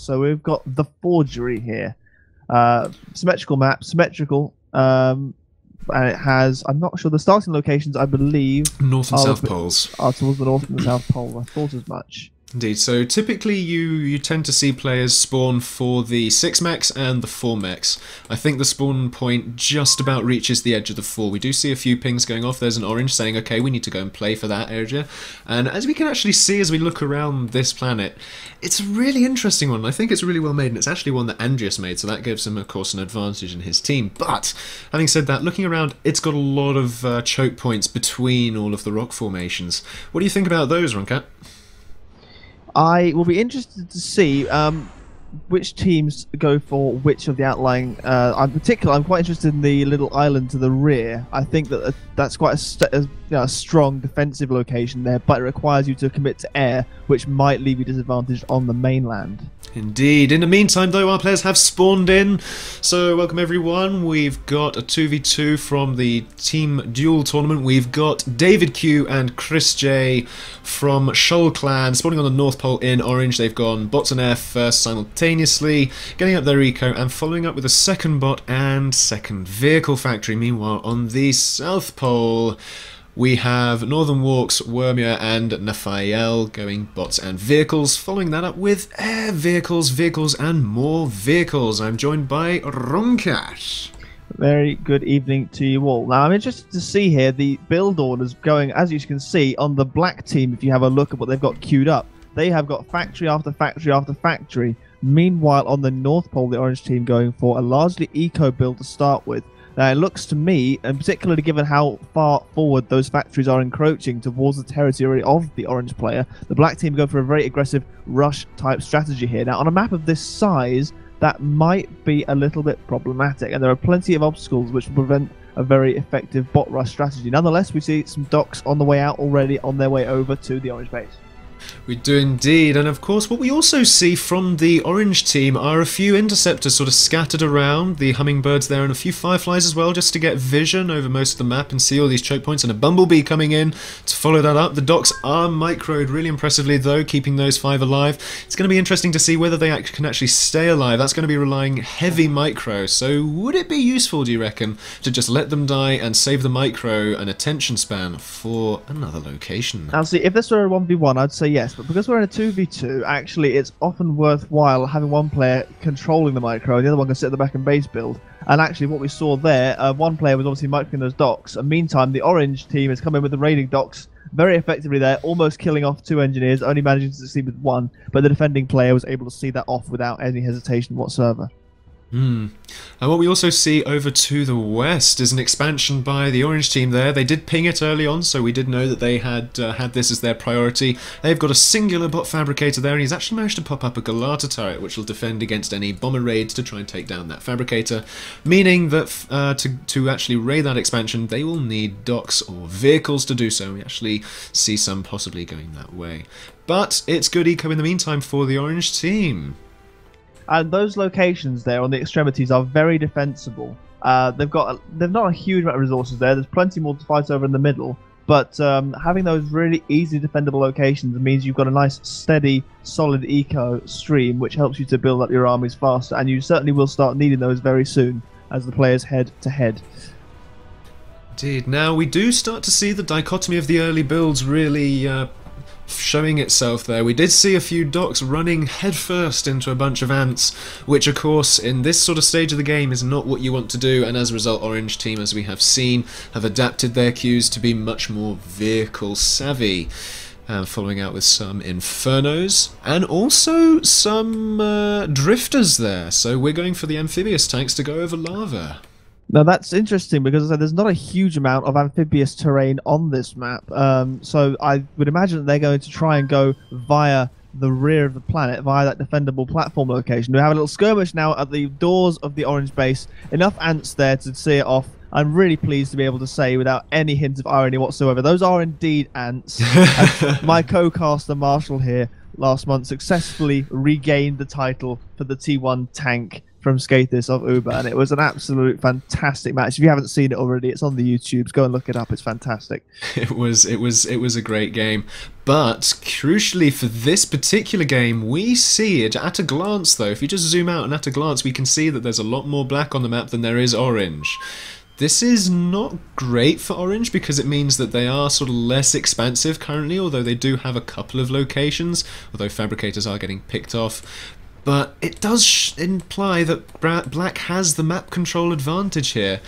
So we've got the Forgery here. Symmetrical map, symmetrical, and it has, I'm not sure, the starting locations, I believe, North and South poles. Are towards the North and the South Pole. I thought as much. Indeed. So typically you tend to see players spawn for the 6 mechs and the 4 mechs. I think the spawn point just about reaches the edge of the 4. We do see a few pings going off. There's an orange saying, okay, we need to go and play for that area. And as we can actually see as we look around this planet, it's a really interesting one. I think it's really well made, and it's actually one that Andreas made, so that gives him, of course, an advantage in his team. But, having said that, looking around, it's got a lot of choke points between all of the rock formations. What do you think about those, Runcat? I will be interested to see which teams go for which of the outlying. I'm quite interested in the little island to the rear. I think that that's quite a strong defensive location there, but it requires you to commit to air, which might leave you disadvantaged on the mainland. Indeed. In the meantime, though, our players have spawned in. So, welcome everyone. We've got a 2v2 from the Team Duel tournament. We've got davidq and chrisj from Shull clan spawning on the North Pole in orange. They've gone bots and air first simultaneously, getting up their eco and following up with a second bot and second vehicle factory. Meanwhile, on the South Pole, we have Northern Walks, Wormeur and Nefael going bots and vehicles, following that up with air vehicles, and more vehicles. I'm joined by Runcat. Very good evening to you all. Now, I'm interested to see here the build orders going, as you can see, on the black team. If you have a look at what they've got queued up, they have got factory after factory after factory. Meanwhile, on the North Pole, the orange team going for a largely eco build to start with. Now, it looks to me, and particularly given how far forward those factories are encroaching towards the territory of the orange player, the black team go for a very aggressive rush-type strategy here. Now, on a map of this size, that might be a little bit problematic, and there are plenty of obstacles which will prevent a very effective bot rush strategy. Nonetheless, we see some docks on the way out already, on their way over to the orange base. We do indeed, and of course what we also see from the orange team are a few interceptors sort of scattered around, the hummingbirds there and a few fireflies as well, just to get vision over most of the map and see all these choke points, and a bumblebee coming in to follow that up. The docks are microed really impressively though, keeping those 5 alive. It's going to be interesting to see whether they can actually stay alive. That's going to be relying heavy micro, so would it be useful, do you reckon, to just let them die and save the micro and attention span for another location? Now see, if this were a 1v1, I'd say yes, but because we're in a 2v2, actually it's often worthwhile having one player controlling the micro and the other one can sit at the back and base build. And actually what we saw there, one player was obviously microing those docks, and meantime the orange team has come in with the raiding docks very effectively there, almost killing off 2 engineers, only managing to succeed with 1, but the defending player was able to see that off without any hesitation whatsoever. And what we also see over to the west is an expansion by the orange team there. They did ping it early on, so we did know that they had had this as their priority. They've got a singular bot fabricator there, and he's actually managed to pop up a Galata turret, which will defend against any bomber raids to try and take down that fabricator, meaning that to actually raid that expansion, they will need docks or vehicles to do so. We actually see some possibly going that way. But it's good eco in the meantime for the orange team. And those locations there on the extremities are very defensible. They've not a huge amount of resources there. There's plenty more to fight over in the middle. But having those really easily defendable locations means you've got a nice, steady, solid eco stream, which helps you to build up your armies faster. And you certainly will start needing those very soon as the players head to head. Indeed. Now, we do start to see the dichotomy of the early builds really showing itself there. We did see a few docks running headfirst into a bunch of ants, which of course in this sort of stage of the game is not what you want to do, and as a result orange team, as we have seen, have adapted their queues to be much more vehicle savvy, following out with some infernos and also some drifters there. So we're going for the amphibious tanks to go over lava. Now that's interesting because as I said, there's not a huge amount of amphibious terrain on this map, so I would imagine that they're going to try and go via the rear of the planet, via that defendable platform location. We have a little skirmish now at the doors of the orange base, enough ants there to see it off. I'm really pleased to be able to say, without any hint of irony whatsoever, those are indeed ants. My co-caster Marshall here last month successfully regained the title for the T1 tank from Skatis of Uber, and it was an absolute fantastic match. If you haven't seen it already, it's on the YouTubes. Go and look it up. It's fantastic. It was a great game. But crucially for this particular game, we see it at a glance though. If you just zoom out and at a glance, we can see that there's a lot more black on the map than there is orange. This is not great for orange because it means that they are sort of less expansive currently, although they do have a couple of locations, although fabricators are getting picked off. But it does imply that black has the map control advantage here.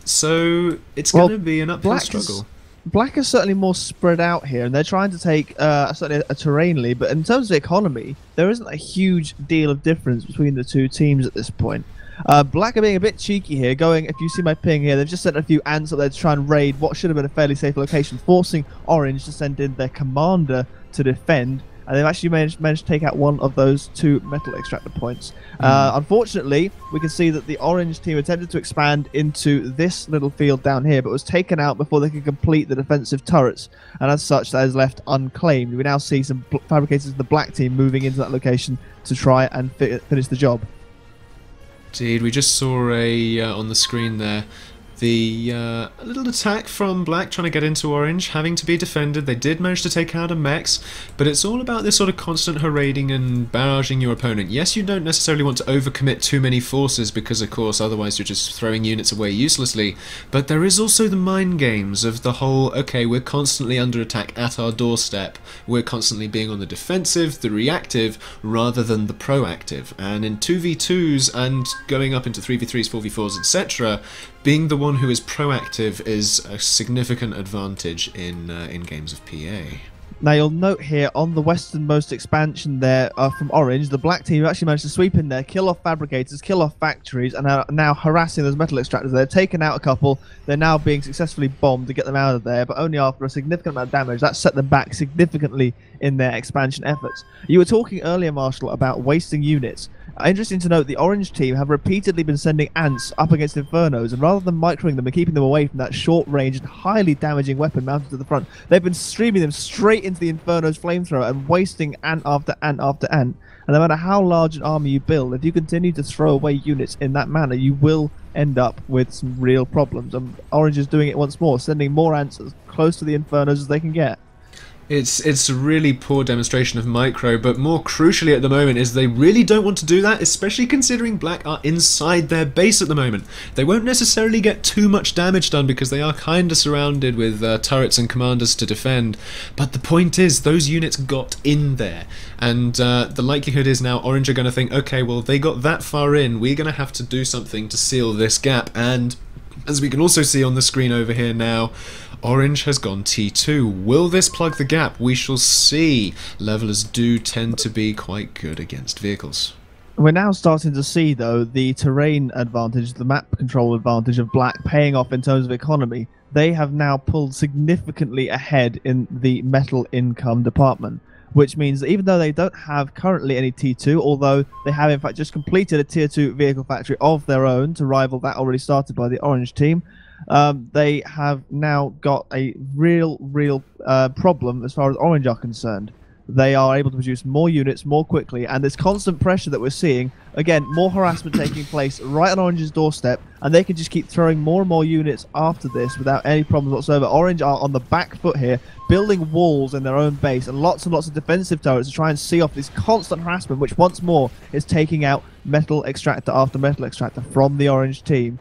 So it's going to be an uphill struggle. Black is certainly more spread out here, and they're trying to take certainly a terrain lead, but in terms of economy, there isn't a huge deal of difference between the two teams at this point. Black are being a bit cheeky here, going, if you see my ping here, they've just sent a few ants up there to try and raid what should have been a fairly safe location, forcing Orange to send in their commander to defend, and they've actually managed to take out one of those 2 metal extractor points. Unfortunately, we can see that the Orange team attempted to expand into this little field down here, but was taken out before they could complete the defensive turrets, and as such, that is left unclaimed. We now see some fabricators of the Black team moving into that location to try and finish the job. Indeed, we just saw on the screen there a little attack from Black trying to get into Orange, having to be defended. They did manage to take out a mechs, but it's all about this sort of constant harading and barraging your opponent. Yes, you don't necessarily want to overcommit too many forces because, of course, otherwise you're just throwing units away uselessly, but there is also the mind games of the whole, okay, we're constantly under attack at our doorstep. We're constantly being on the defensive, the reactive, rather than the proactive. And in 2v2s and going up into 3v3s, 4v4s, etc., being the one who is proactive is a significant advantage in games of PA. Now you'll note here on the westernmost expansion there from Orange, the Black team actually managed to sweep in there, kill off fabricators, kill off factories, and are now harassing those metal extractors. They've taken out a couple. They're now being successfully bombed to get them out of there, but only after a significant amount of damage. That set them back significantly in their expansion efforts. You were talking earlier, Marshall, about wasting units. Interesting to note, the Orange team have repeatedly been sending ants up against Infernos, and rather than microing them and keeping them away from that short-range and highly damaging weapon mounted to the front, they've been streaming them straight into the Inferno's flamethrower and wasting ant after ant after ant. And no matter how large an army you build, if you continue to throw away units in that manner, you will end up with some real problems. And Orange is doing it once more, sending more ants as close to the Infernos as they can get. It's a really poor demonstration of micro, but more crucially at the moment is they really don't want to do that, especially considering Black are inside their base at the moment. They won't necessarily get too much damage done because they are kind of surrounded with turrets and commanders to defend, but the point is those units got in there, and the likelihood is now Orange are going to think, okay, well, they got that far in, we're going to have to do something to seal this gap. And as we can also see on the screen over here now, Orange has gone T2. Will this plug the gap? We shall see. Levelers do tend to be quite good against vehicles. We're now starting to see, though, the terrain advantage, the map control advantage of Black paying off in terms of economy. They have now pulled significantly ahead in the metal income department, which means that even though they don't have currently any T2, although they have in fact just completed a Tier 2 vehicle factory of their own to rival that already started by the Orange team, they have now got a real problem as far as Orange are concerned. They are able to produce more units more quickly, and this constant pressure that we're seeing, again, more harassment taking place right on Orange's doorstep, and they can just keep throwing more and more units after this without any problems whatsoever. Orange are on the back foot here, building walls in their own base and lots of defensive turrets to try and see off this constant harassment, which once more is taking out metal extractor after metal extractor from the Orange team.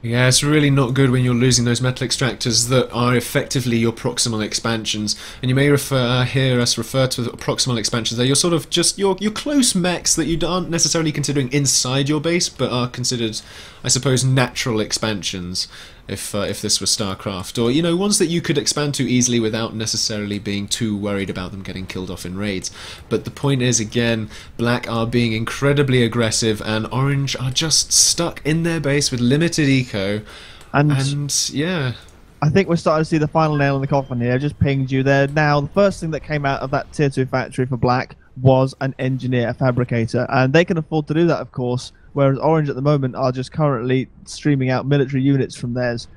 Yeah, it's really not good when you're losing those metal extractors that are effectively your proximal expansions. And you may hear us refer to the proximal expansions. They're your sort of just your close mechs that you aren't necessarily considering inside your base, but are considered, I suppose, natural expansions. If this were StarCraft, or, you know, ones that you could expand to easily without necessarily being too worried about them getting killed off in raids. But the point is, again, Black are being incredibly aggressive, and Orange are just stuck in their base with limited eco. And yeah, I think we're starting to see the final nail in the coffin here. I just pinged you there. Now, the first thing that came out of that Tier 2 factory for Black was an engineer, a fabricator, and they can afford to do that, of course, whereas Orange at the moment are just currently streaming out military units from theirs.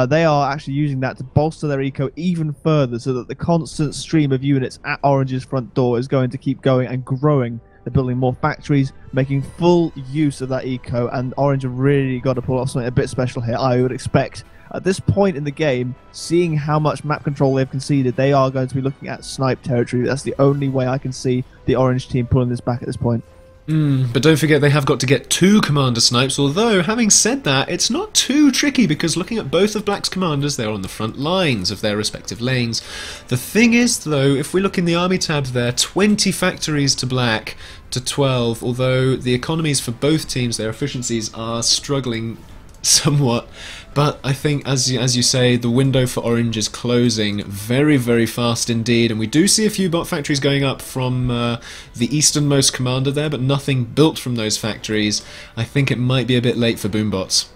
They are actually using that to bolster their eco even further, so that the constant stream of units at Orange's front door is going to keep going and growing They're building more factories, making full use of that eco, and Orange have really got to pull off something a bit special here. I would expect at this point in the game, seeing how much map control they've conceded, they are going to be looking at snipe territory. That's the only way I can see the Orange team pulling this back at this point. But don't forget they have got to get 2 commander snipes, although, having said that, it's not too tricky because looking at both of Black's commanders, they're on the front lines of their respective lanes. The thing is, though, if we look in the army tab there, 20 factories to Black to 12, although the economies for both teams, their efficiencies are struggling somewhat, but I think, as you say, the window for Orange is closing very, very fast indeed, and we do see a few bot factories going up from the easternmost commander there, but nothing built from those factories. I think it might be a bit late for boombots.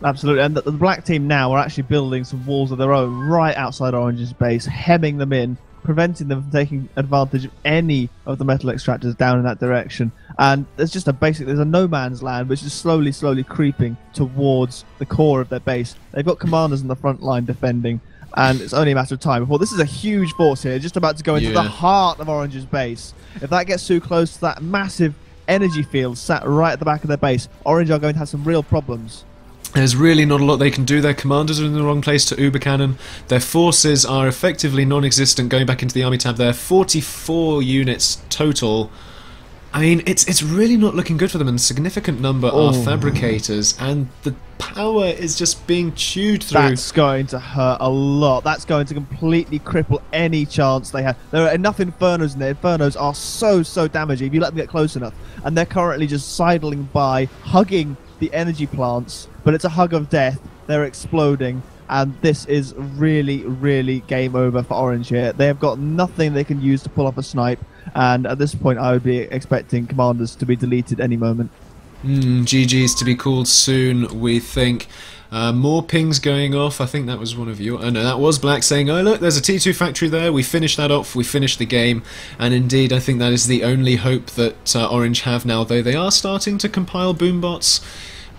Absolutely, and the Black team now are actually building some walls of their own right outside Orange's base, hemming them in, preventing them from taking advantage of any of the metal extractors down in that direction. And there's just there's a no man's land which is slowly creeping towards the core of their base. They've got commanders on the front line defending, and it's only a matter of time before this is a huge force here, just about to go into the heart of Orange's base. If that gets too close to that massive energy field sat right at the back of their base, Orange are going to have some real problems. There's really not a lot they can do. Their commanders are in the wrong place to Uber Cannon. Their forces are effectively non-existent. Going back into the army tab there, 44 units total. I mean, it's really not looking good for them, and a significant number are fabricators, and the power is just being chewed through. That's going to hurt a lot. That's going to completely cripple any chance they have. There are enough Infernos in there. Infernos are so damaging if you let them get close enough, and they're currently just sidling by, hugging the energy plants, but it's a hug of death. They're exploding, and this is really game over for Orange here. They have got nothing they can use to pull off a snipe, and at this point I would be expecting commanders to be deleted any moment. GG's to be called soon, we think. More pings going off. I think that was one of you. Oh no, that was Black saying, oh look, there's a T2 factory there. We finished that off. We finished the game. And indeed, I think that is the only hope that Orange have now, though they are starting to compile boombots.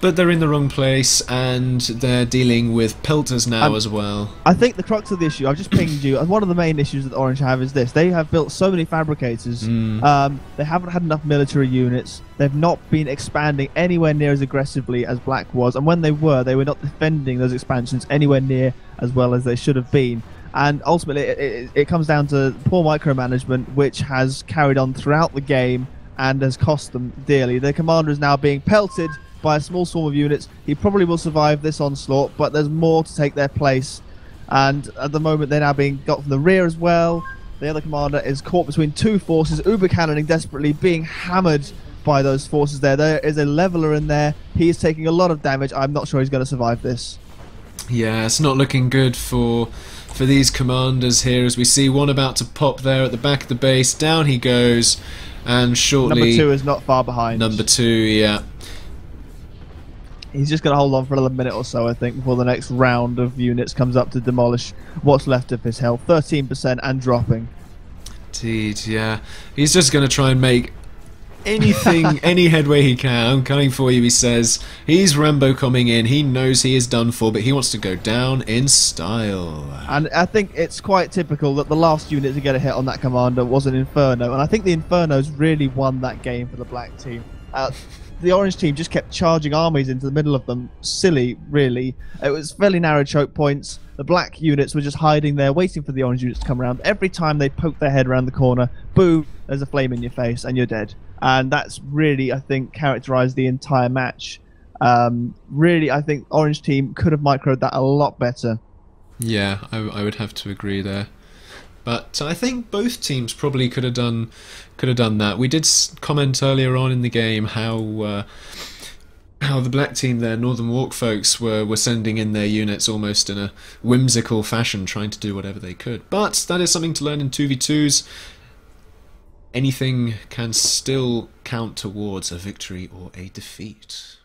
But they're in the wrong place, and they're dealing with pelters now as well. I think the crux of the issue, I've just pinged you, one of the main issues that Orange have is this. They have built so many fabricators, they haven't had enough military units, they've not been expanding anywhere near as aggressively as Black was, and when they were not defending those expansions anywhere near as well as they should have been. And ultimately, it comes down to poor micromanagement, which has carried on throughout the game and has cost them dearly. Their commander is now being pelted by a small swarm of units. He probably will survive this onslaught, but there's more to take their place, and at the moment they're now being got from the rear as well. The other commander is caught between 2 forces, uber cannoning desperately, being hammered by those forces there. There is a leveler in there. He is taking a lot of damage. I'm not sure he's going to survive this. Yeah, it's not looking good for these commanders here, as we see one about to pop there at the back of the base. Down he goes, and shortly number 2 is not far behind. Number 2, yeah. He's just going to hold on for another minute or so, I think, before the next round of units comes up to demolish what's left of his health. 13% and dropping. Indeed, yeah. He's just going to try and make anything, any headway he can. I'm coming for you, he says. He's Rambo coming in. He knows he is done for, but he wants to go down in style. And I think it's quite typical that the last unit to get a hit on that commander was an Inferno, and I think the Infernos really won that game for the Black team. The Orange team just kept charging armies into the middle of them. Silly, really. It was fairly narrow choke points. The Black units were just hiding there, waiting for the Orange units to come around. Every time they poked their head around the corner, boom, there's a flame in your face and you're dead. And that's really, I think, characterized the entire match. Really, I think Orange team could have microed that a lot better. Yeah, I would have to agree there. But I think both teams probably could have done that. We did comment earlier on in the game how the Black team there, Northern Walk folks, were sending in their units almost in a whimsical fashion, trying to do whatever they could. But that is something to learn in 2v2s. Anything can still count towards a victory or a defeat.